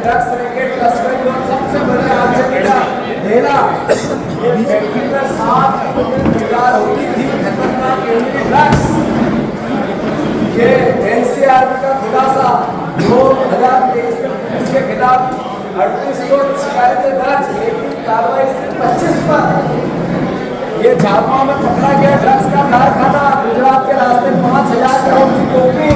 Drugs racket तस्करी और सबसे बड़े आतंकी का ढेला ये फैक्ट्री में 7,000 होती थी खतरनाक ड्रग्स। ये एनसीआरबी का खुलासा 2023 में इसके खिलाफ 3800 शिकायतें दर्ज, लेकिन कार्रवाई सिर्फ 25 पर। ये झाबुआ में पकड़ा गया ड्रग्स का कारखाना, गुजरात के रास्ते 5,000 करोड़ की टोपी।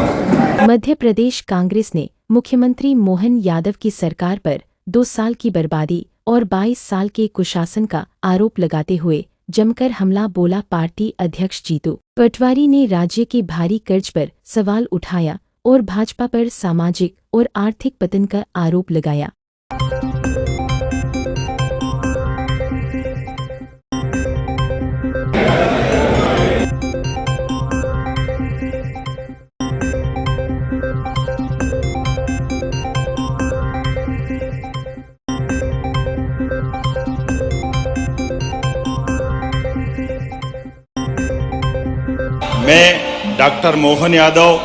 मध्य प्रदेश कांग्रेस ने मुख्यमंत्री मोहन यादव की सरकार पर 2 साल की बर्बादी और 22 साल के कुशासन का आरोप लगाते हुए जमकर हमला बोला। पार्टी अध्यक्ष जीतू पटवारी ने राज्य के भारी कर्ज पर सवाल उठाया और भाजपा पर सामाजिक और आर्थिक पतन का आरोप लगाया। मैं डॉक्टर मोहन यादव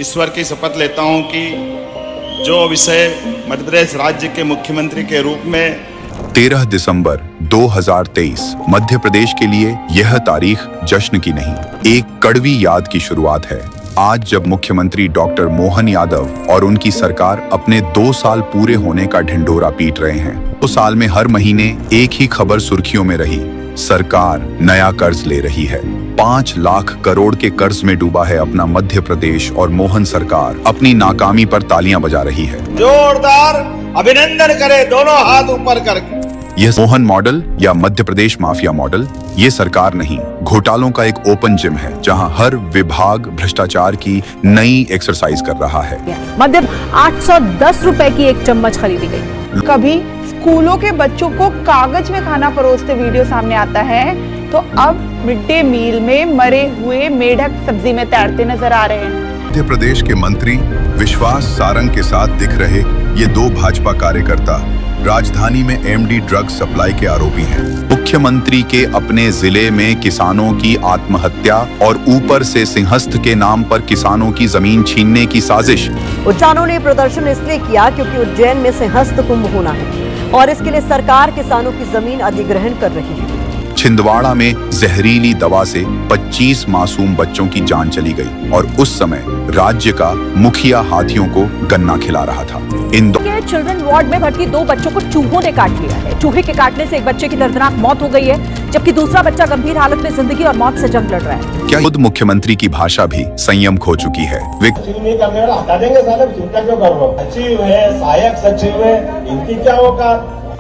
ईश्वर की शपथ लेता हूं कि जो विषय मध्य प्रदेश राज्य के मुख्यमंत्री के रूप में 13 दिसंबर 2023 मध्य प्रदेश के लिए यह तारीख जश्न की नहीं, एक कड़वी याद की शुरुआत है। आज जब मुख्यमंत्री डॉक्टर मोहन यादव और उनकी सरकार अपने 2 साल पूरे होने का ढिंढोरा पीट रहे हैं, तो साल में हर महीने एक ही खबर सुर्खियों में रही, सरकार नया कर्ज ले रही है। 5 लाख करोड़ के कर्ज में डूबा है अपना मध्य प्रदेश और मोहन सरकार अपनी नाकामी पर तालियां बजा रही है। जोरदार अभिनंदन करे दोनों हाथ ऊपर करके। यह मोहन मॉडल या मध्य प्रदेश माफिया मॉडल ये सरकार नहीं, घोटालों का एक ओपन जिम है जहां हर विभाग भ्रष्टाचार की नई एक्सरसाइज कर रहा है। मध्य 810 रुपए की एक चम्मच खरीदी गई। कभी स्कूलों के बच्चों को कागज में खाना परोसते वीडियो सामने आता है, तो अब मिड डे मील में मरे हुए मेढक सब्जी में तैरते नजर आ रहे हैं। मध्य प्रदेश के मंत्री विश्वास सारंग के साथ दिख रहे ये 2 भाजपा कार्यकर्ता राजधानी में एमडी ड्रग्स सप्लाई के आरोपी हैं। मुख्यमंत्री के अपने जिले में किसानों की आत्महत्या और ऊपर से सिंहस्थ के नाम पर किसानों की जमीन छीनने की साजिश। किसानों ने प्रदर्शन इसलिए किया क्योंकि उज्जैन में सिंहस्थ कुंभ होना है और इसके लिए सरकार किसानों की जमीन अधिग्रहण कर रही है। छिंदवाड़ा में जहरीली दवा से 25 मासूम बच्चों की जान चली गई और उस समय राज्य का मुखिया हाथियों को गन्ना खिला रहा था। इंदौर के चिल्ड्रन वार्ड में भर्ती 2 बच्चों को चूहों ने काट लिया है। चूहे के काटने से एक बच्चे की दर्दनाक मौत हो गई है, जबकि दूसरा बच्चा गंभीर हालत में जिंदगी और मौत से जंग लड़ रहा है। क्या खुद मुख्यमंत्री की भाषा भी संयम खो चुकी है। हटा देंगे साहब, चिंता क्यों कर रहे हो? सचिव है, सहायक सचिव है, इनकी क्या होगा?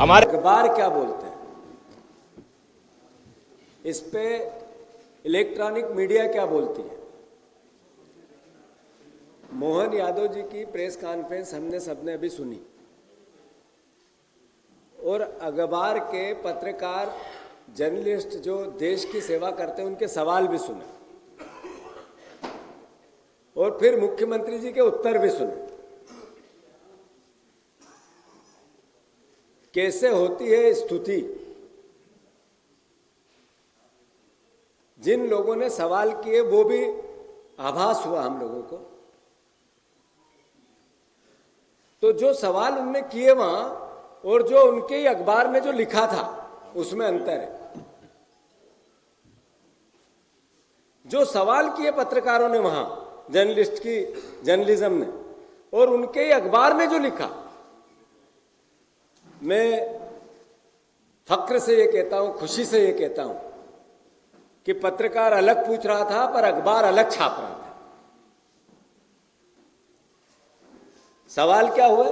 हमारे अखबार क्या बोलते हैं, इस पे इलेक्ट्रॉनिक मीडिया क्या बोलती है। मोहन यादव जी की प्रेस कॉन्फ्रेंस हमने सबने अभी सुनी और अखबार के पत्रकार जर्नलिस्ट जो देश की सेवा करते हैं उनके सवाल भी सुने और फिर मुख्यमंत्री जी के उत्तर भी सुने। कैसे होती है स्तुति। जिन लोगों ने सवाल किए वो भी आभास हुआ हम लोगों को, तो जो सवाल उनने किए वहां और जो उनके ही अखबार में जो लिखा था उसमें अंतर है। जो सवाल किए पत्रकारों ने वहां, जर्नलिस्ट की जर्नलिज्म ने, और उनके ही अखबार में जो लिखा, मैं फक्र से ये कहता हूं, खुशी से ये कहता हूं कि पत्रकार अलग पूछ रहा था पर अखबार अलग छाप रहा था। सवाल क्या हुआ,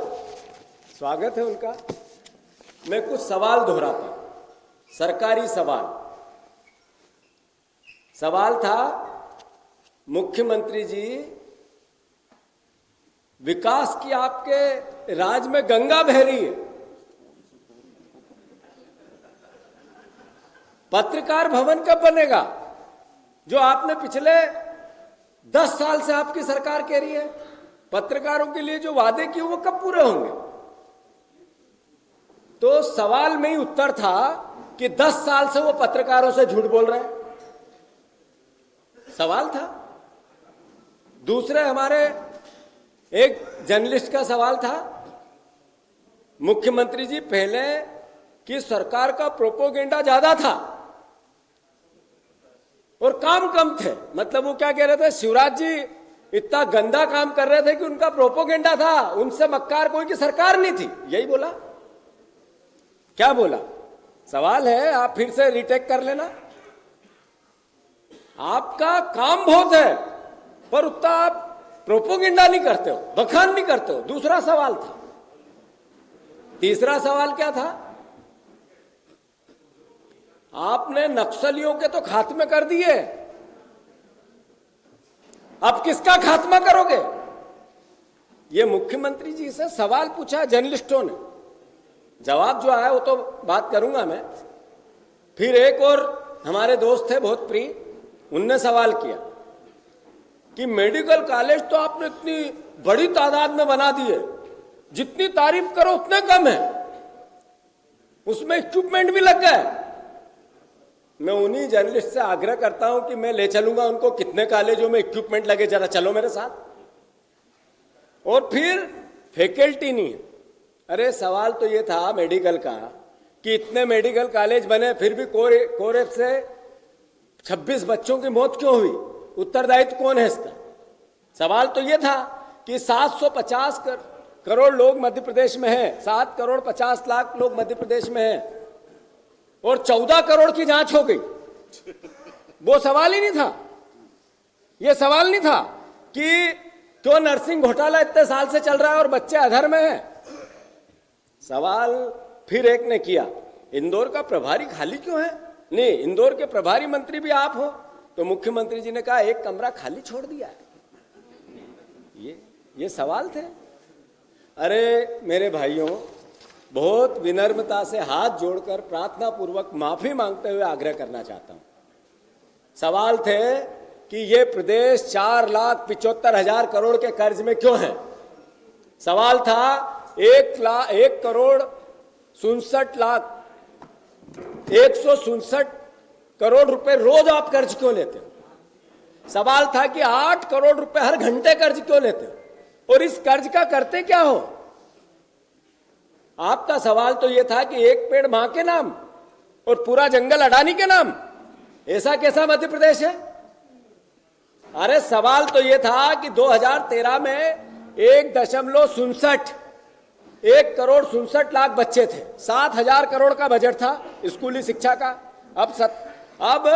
स्वागत है उनका। मैं कुछ सवाल दोहराता हूं, सरकारी सवाल। सवाल था, मुख्यमंत्री जी विकास की आपके राज में गंगा बह रही है, पत्रकार भवन कब बनेगा जो आपने पिछले 10 साल से आपकी सरकार कह रही है? पत्रकारों के लिए जो वादे किए वो कब पूरे होंगे? तो सवाल में ही उत्तर था कि 10 साल से वो पत्रकारों से झूठ बोल रहे हैं। सवाल था। दूसरे हमारे एक जर्नलिस्ट का सवाल था मुख्यमंत्री जी पहले की सरकार का प्रोपोगेंडा ज्यादा था और काम कम थे। मतलब वो क्या कह रहे थे, शिवराज जी इतना गंदा काम कर रहे थे कि उनका प्रोपोगेंडा था, उनसे मक्कार कोई की सरकार नहीं थी। यही बोला, क्या बोला? सवाल है, आप फिर से रिटेक कर लेना। आपका काम बहुत है पर उतना आप प्रोपोगेंडा नहीं करते हो, बखान नहीं करते हो। दूसरा सवाल था। तीसरा सवाल क्या था? आपने नक्सलियों के तो खात्मे कर दिए, अब किसका खात्मा करोगे? ये मुख्यमंत्री जी से सवाल पूछा जर्नलिस्टों ने, जवाब जो आया वो तो बात करूंगा मैं। फिर एक और हमारे दोस्त थे बहुत प्रिय, उनने सवाल किया कि मेडिकल कॉलेज तो आपने इतनी बड़ी तादाद में बना दी है, जितनी तारीफ करो उतने कम है, उसमें इक्विपमेंट भी लग गए। मैं उन्हीं जर्नलिस्ट से आग्रह करता हूं कि मैं ले चलूंगा उनको कितने कॉलेजों में इक्विपमेंट लगे, जरा चलो मेरे साथ। और फिर फैकल्टी नहीं है। अरे सवाल तो ये था मेडिकल का कि इतने मेडिकल कॉलेज बने फिर भी कोरेप से 26 बच्चों की मौत क्यों हुई? उत्तरदायित्व कौन है इसका? सवाल तो ये था कि 750 करोड़ लोग मध्य प्रदेश में हैं, 7 करोड़ 50 लाख लोग मध्य प्रदेश में हैं और 14 करोड़ की जांच हो गई। वो सवाल ही नहीं था। ये सवाल नहीं था कि क्यों नर्सिंग घोटाला इतने साल से चल रहा है और बच्चे अधर में हैं। सवाल फिर एक ने किया, इंदौर का प्रभारी खाली क्यों है? नहीं, इंदौर के प्रभारी मंत्री भी आप हो। तो मुख्यमंत्री जी ने कहा एक कमरा खाली छोड़ दिया है। ये सवाल थे। अरे मेरे भाइयों, बहुत विनम्रता से हाथ जोड़कर प्रार्थना पूर्वक माफी मांगते हुए आग्रह करना चाहता हूं। सवाल थे कि ये प्रदेश 4,75,000 करोड़ के कर्ज में क्यों है? सवाल था 1 करोड़ 167 करोड़ रुपए रोज आप कर्ज क्यों लेते हो? सवाल था कि 8 करोड़ रुपए हर घंटे कर्ज क्यों लेते हो और इस कर्ज का करते क्या हो? आपका सवाल तो यह था कि एक पेड़ मां के नाम और पूरा जंगल अडानी के नाम। ऐसा कैसा मध्य प्रदेश है? अरे सवाल तो यह था कि 2013 में 1 करोड़ 67 लाख बच्चे थे, 7,000 करोड़ का बजट था स्कूली शिक्षा का। अब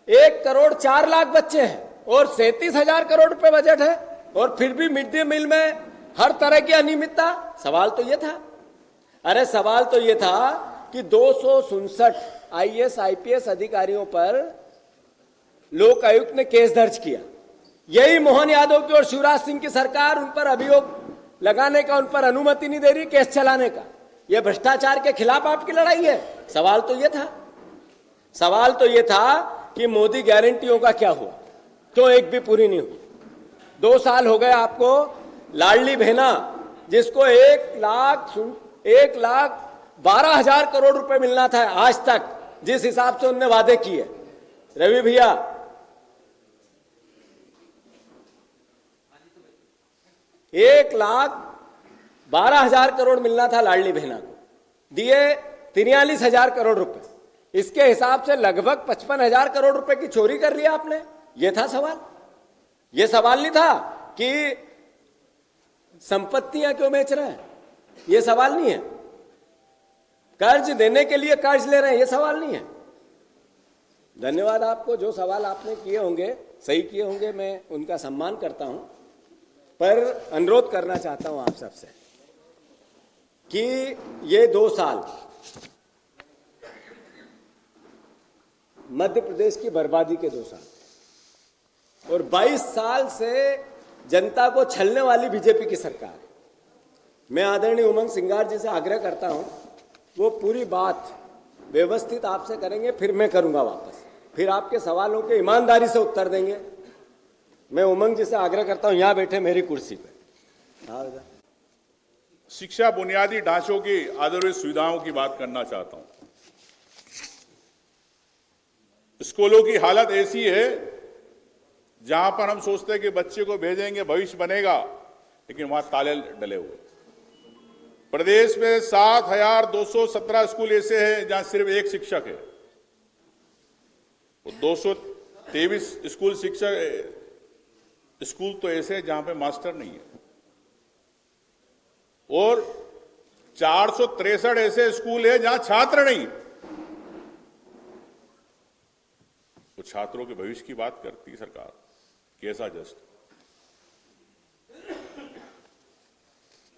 1 करोड़ 4 लाख बच्चे हैं और 37,000 करोड़ रुपए बजट है और फिर भी मिड डे मील में हर तरह की अनियमितता। सवाल तो यह था। अरे सवाल तो यह था कि 267 IAS IPS अधिकारियों पर लोक आयुक्त ने केस दर्ज किया। यही मोहन यादव की और शिवराज सिंह की सरकार उन पर अभियोग लगाने का, उन पर अनुमति नहीं दे रही केस चलाने का। यह भ्रष्टाचार के खिलाफ आपकी लड़ाई है। सवाल तो यह था। सवाल तो यह था कि मोदी गारंटियों का क्या हुआ, क्यों एक भी पूरी नहीं हुई? 2 साल हो गए आपको। लाडली बहना जिसको 1,12,000 करोड़ रुपए मिलना था आज तक, जिस हिसाब से उनने वादे किए, रवि भैया 1,12,000 करोड़ मिलना था लाडली बहना को, दिए 43,000 करोड़ रुपए। इसके हिसाब से लगभग 55,000 करोड़ रुपए की चोरी कर लिया आपने। यह था सवाल। यह सवाल नहीं था कि संपत्तियां क्यों बेच रहे हैं, यह सवाल नहीं है। कर्ज देने के लिए कर्ज ले रहे हैं, यह सवाल नहीं है। धन्यवाद आपको, जो सवाल आपने किए होंगे सही किए होंगे, मैं उनका सम्मान करता हूं। पर अनुरोध करना चाहता हूं आप सबसे कि ये 2 साल मध्य प्रदेश की बर्बादी के 2 साल और 22 साल से जनता को छलने वाली बीजेपी की सरकार है। मैं आदरणीय उमंग सिंगार जी से आग्रह करता हूं, वो पूरी बात व्यवस्थित आपसे करेंगे, फिर मैं करूंगा वापस, फिर आपके सवालों के ईमानदारी से उत्तर देंगे। मैं उमंग जी से आग्रह करता हूं, यहां बैठे मेरी कुर्सी पे। शिक्षा बुनियादी ढांचों की आधारभूत सुविधाओं की बात करना चाहता हूं। स्कूलों की हालत ऐसी है जहां पर हम सोचते हैं कि बच्चे को भेजेंगे भविष्य बनेगा, लेकिन वहां ताले डले हुए। प्रदेश में 7,217 स्कूल ऐसे हैं जहां सिर्फ एक शिक्षक है। 223 स्कूल तो ऐसे हैं जहां पे मास्टर नहीं है, और 463 ऐसे स्कूल हैं जहां छात्र नहीं। वो छात्रों के भविष्य की बात करती सरकार, कैसा जस्ट।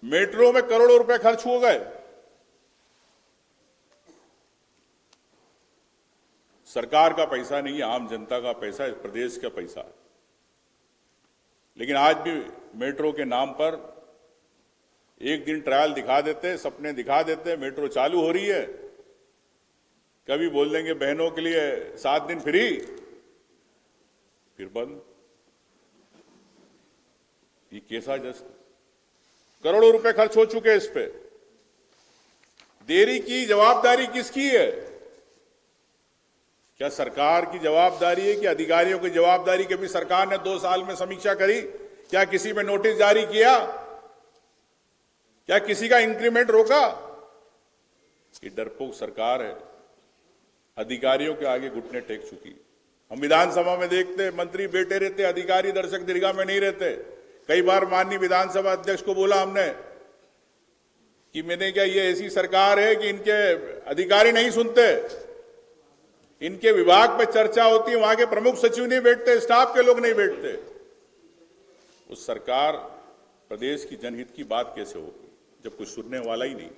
मेट्रो में करोड़ों रुपए खर्च हो गए। सरकार का पैसा नहीं है, आम जनता का पैसा है, प्रदेश का पैसा है। लेकिन आज भी मेट्रो के नाम पर एक दिन ट्रायल दिखा देते, सपने दिखा देते, मेट्रो चालू हो रही है, कभी बोल देंगे बहनों के लिए 7 दिन फ्री, फिर बंद। ये कैसा जस्ट। करोड़ों रुपए खर्च हो चुके हैं इस पे। देरी की जवाबदारी किसकी है? क्या सरकार की जवाबदारी है कि अधिकारियों की जवाबदारी? कभी सरकार ने 2 साल में समीक्षा करी? क्या किसी में नोटिस जारी किया? क्या किसी का इंक्रीमेंट रोका? ये डरपोक सरकार है, अधिकारियों के आगे घुटने टेक चुकी। हम विधानसभा में देखते मंत्री बैठे रहते, अधिकारी दर्शक दीर्घा में नहीं रहते। कई बार माननीय विधानसभा अध्यक्ष को बोला हमने कि मैंने क्या ये ऐसी सरकार है कि इनके अधिकारी नहीं सुनते, इनके विभाग पे चर्चा होती है, वहां के प्रमुख सचिव नहीं बैठते, स्टाफ के लोग नहीं बैठते। उस सरकार प्रदेश की जनहित की बात कैसे होगी जब कुछ सुनने वाला ही नहीं।